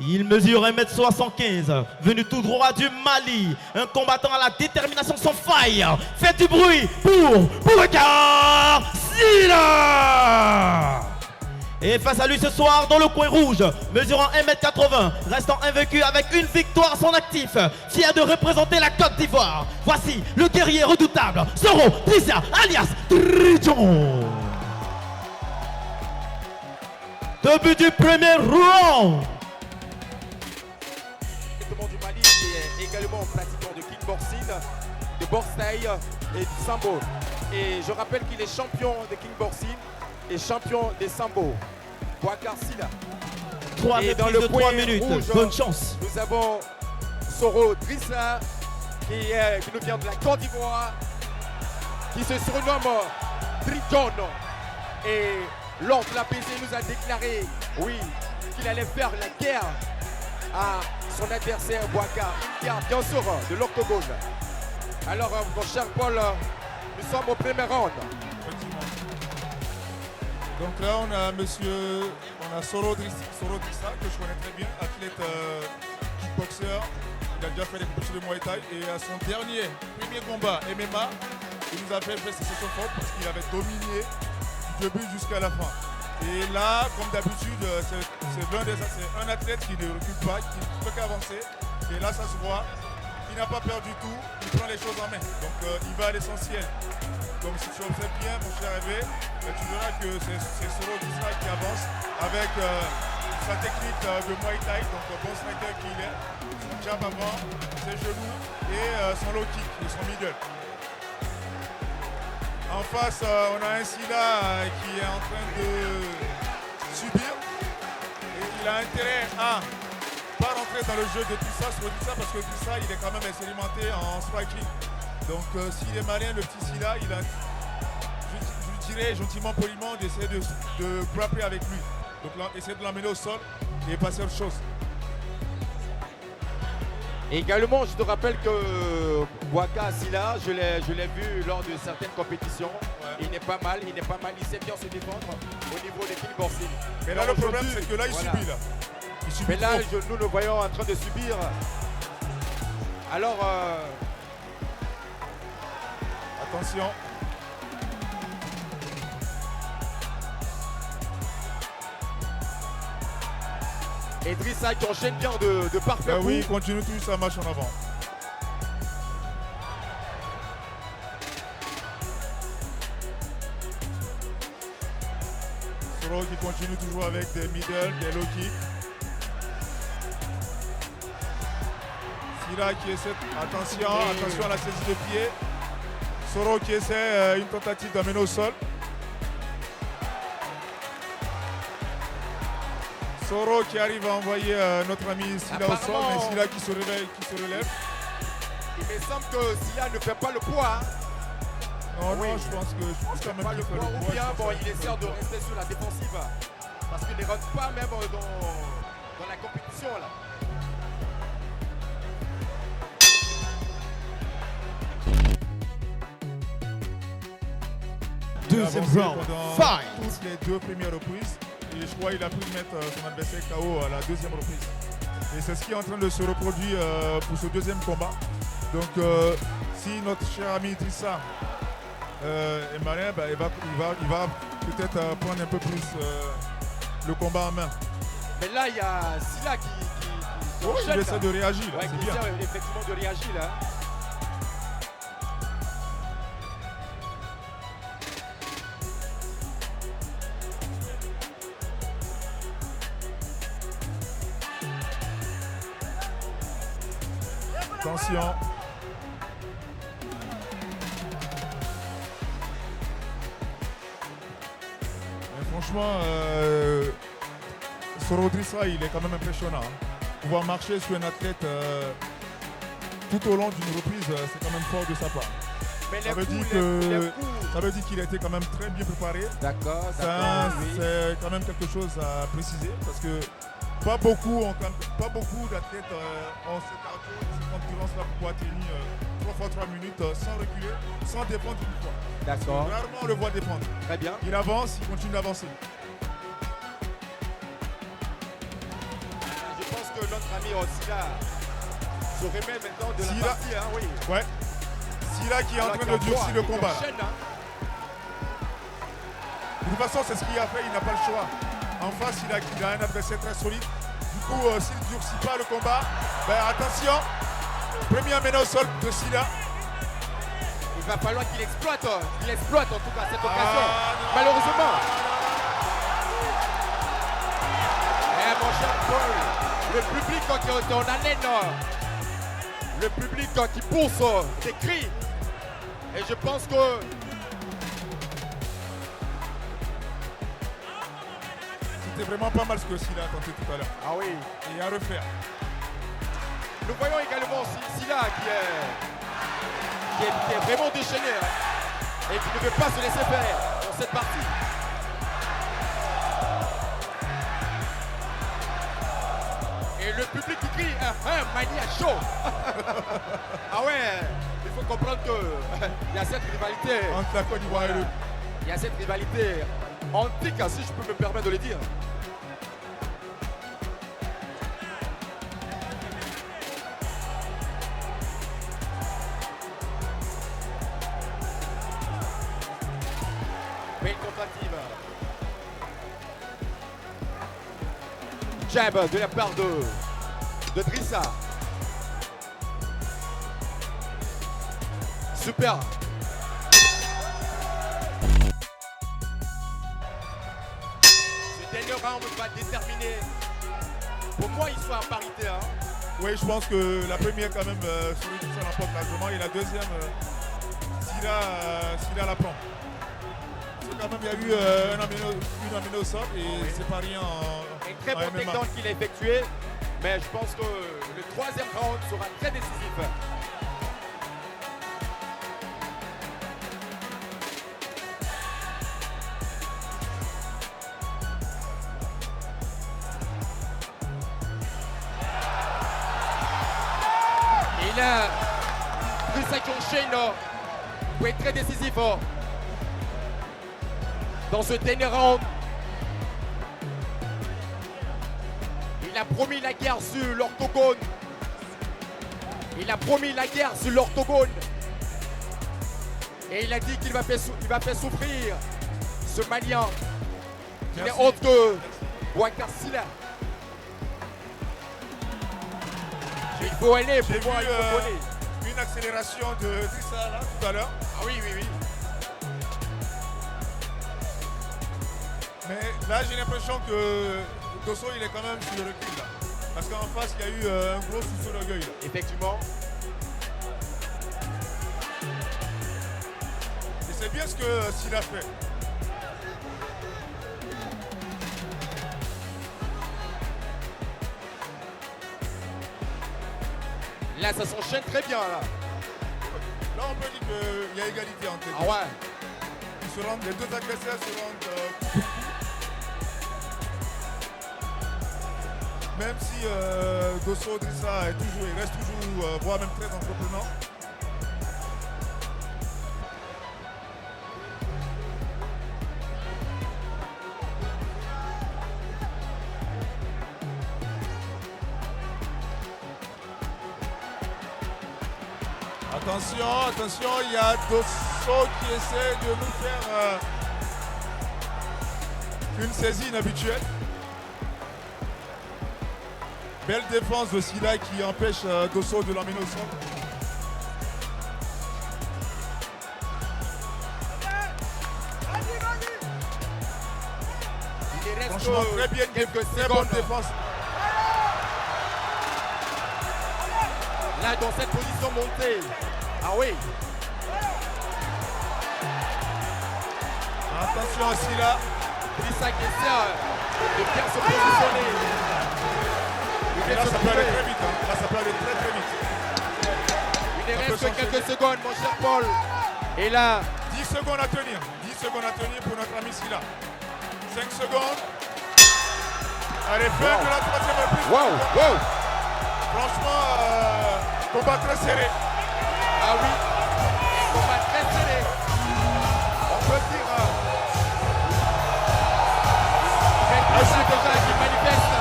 Il mesure 1m75, venu tout droit du Mali, un combattant à la détermination sans faille. Faites du bruit pour Boubacar Sylla. Et face à lui ce soir, dans le coin rouge, mesurant 1m80, restant invaincu avec une victoire à son actif, fier de représenter la Côte d'Ivoire. Voici le guerrier redoutable, Soro Drissa alias Trijon. Début du premier round. Du Mali qui est également pratiquant de kickboxing, de boxe thaï et du sambo. Et je rappelle qu'il est champion de kickboxing et champion des sambo. Boubacar Sylla. 3 minutes, rouge, bonne chance. Nous avons Soro Drissa qui nous vient de la Côte d'Ivoire, qui se surnomme Trijon. Et lors de la PC, il nous a déclaré, oui, qu'il allait faire la guerre à son adversaire Boubacar, une guerre bien sûr de l'octogone. Alors mon cher Paul, nous sommes au premier round. Donc là on a Soro Drissa que je connais très bien, athlète kickboxer. Il a déjà fait des compétitions de Muay Thai et à son premier combat MMA, il nous a fait session forte parce qu'il avait dominé du début jusqu'à la fin. Et là, comme d'habitude, c'est un athlète qui ne recule pas, qui ne peut qu'avancer. Et là, ça se voit. Il n'a pas peur du tout, il prend les choses en main. Donc il va à l'essentiel. Donc si tu observes bien, mon cher Hervé, tu verras que c'est Soro Drissa qui avance avec sa technique de Muay Thai, donc bon striker qu'il est, son jab avant, ses genoux et son low kick et son middle. En face, on a un Sylla qui est en train de subir et il a intérêt à ne pas rentrer dans le jeu de Drissa, parce que Drissa il est quand même expérimenté en striking. Donc s'il est malin, le petit Sylla, je lui dirais gentiment, poliment d'essayer de grappler avec lui. Donc là, essayer de l'emmener au sol et passer à autre chose. Et également, je te rappelle que Boubacar Sylla, je l'ai vu lors de certaines compétitions. Ouais. Il n'est pas mal, il sait bien se défendre au niveau des kickboxing. Mais là, le problème, c'est que là, il subit. Là. Mais là, nous le voyons en train de subir. Alors, attention. Et Drissa qui enchaîne bien de parfaits coups. Oui, il continue tout sa marche en avant. Soro qui continue toujours avec des middle, des low kicks. Sylla qui essaie, attention à la saisie de pied. Soro qui essaie une tentative d'amener au sol. Soro qui arrive à envoyer notre ami Sylla au sol, mais Sylla qui se relève. Il me semble que Sylla ne fait pas le poids. Hein. Non, je pense quand même qu'il fait le poids. Ou bien, il essaie de rester sur la défensive. Parce qu'il ne rentre pas même dans la compétition. Là. Deuxième round, fight. Toutes les deux premières reprises. Et je crois qu'il a pu mettre son adversaire KO à la deuxième reprise. Et c'est ce qui est en train de se reproduire pour ce deuxième combat. Donc si notre cher ami Drissa est malin, il va peut-être prendre un peu plus le combat en main. Mais là, il y a Sylla qui il essaie de réagir. Ouais, c'est bien. Effectivement de réagir là. Attention. Mais franchement, Soro Drissa, il est quand même impressionnant. Hein. Pouvoir marcher sur un athlète tout au long d'une reprise, c'est quand même fort de sa part. Mais ça veut dire qu'il a été quand même très bien préparé. D'accord. C'est quand même quelque chose à préciser parce que pas beaucoup d'athlètes ont cette endurance-là pour pouvoir tenir 3 fois 3 minutes sans reculer, sans défendre une fois. D'accord. Rarement on le voit défendre. Très bien. Il avance, il continue d'avancer. Je pense notre ami Silla se remet maintenant de la Silla. partie, hein, oui. Ouais. Silla qui est en Alors train qu'il de durcir le il combat. enchaîne, hein. De toute façon, c'est ce qu'il a fait, il n'a pas le choix. En face, il a un adversaire très solide. Du coup, s'il ne durcit pas le combat, ben attention. Premier amené au sol de Silla. Il va falloir qu'il exploite en tout cas cette occasion. non. Malheureusement. Eh mon cher Paul, le public qui est en haleine, le public qui pousse des cris. Et je pense que C'était vraiment pas mal ce que Silla a tenté tout à l'heure. ah oui. Et à refaire. Nous voyons également Silla qui est vraiment déchaîné, hein, et qui ne veut pas se laisser faire dans cette partie. Et le public qui crie Mania chaud. Ah ouais, il faut comprendre qu'il y a cette rivalité. Entre la Côte d'Ivoire et le... Il y a cette rivalité antique, si je peux me permettre de le dire. Belle tentative. Jab de la part de Drissa. Super. Ce dernier round va déterminer. Pour moi, ils sont en parité. Hein. Oui, je pense que la première, quand même, sur Drissa l'emporte largement. Et la deuxième, Silla la prend. Quand même, il y a eu une amenée au sol et c'est pas rien Un très bon MMA. takedown qu'il a effectué. Mais je pense que le troisième round sera très décisif. Et là, Drissa qui enchaîne pour être très décisif. Dans ce dernier round, il a promis la guerre sur l'orthogone. Il a promis la guerre sur l'orthogone. Et il a dit qu'il va faire souffrir ce Malien. Il est autre que Boubacar Silla. Il faut aller pour J'ai voir, vu il faut donner. une accélération de Drissa là tout à l'heure. Ah oui, oui, oui. Mais là, j'ai l'impression que Dosso, il est quand même sur le recul là. Parce qu'en face, il y a eu un gros sous l'orgueil là. Effectivement. Et c'est bien ce que Silla fait. Là, ça s'enchaîne très bien, là. Là, on peut dire qu'il y a égalité entre les deux. Ah ouais. Les deux adversaires se rendent même si Dosso Drissa il reste toujours, voire même très entreprenant. Attention, il y a Dosso qui essaie de nous faire une saisie inhabituelle. Belle défense de Silla qui empêche Dosso de l'emmener au sol. Il reste Franchement, très bien, quelques très bonne secondes. défense. Là, dans cette position montée. Ah oui. Attention à Silla. Drissa qui essaie de bien se positionner. Et là, ça peut aller très vite. Hein. Là, ça peut aller très très vite. Il Ça ne reste peut que quelques s'enchaîner. secondes, mon cher Paul. Et là, 10 secondes à tenir. 10 secondes à tenir pour notre ami Silla. 5 secondes. Allez, fin de la troisième reprise. wow. Franchement, combat très serré. Ah oui, combat très serré. On peut dire. Drissa déjà qui manifeste.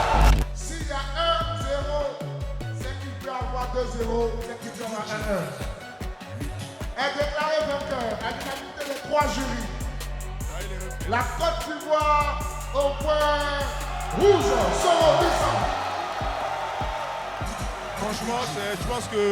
S'il y a 1-0 0, l'équipe sera 1-1. Est déclaré vainqueur à l'unanimité des 3 jurys. La Côte d'Ivoire au point rouge, Soro Drissa. Franchement, je pense que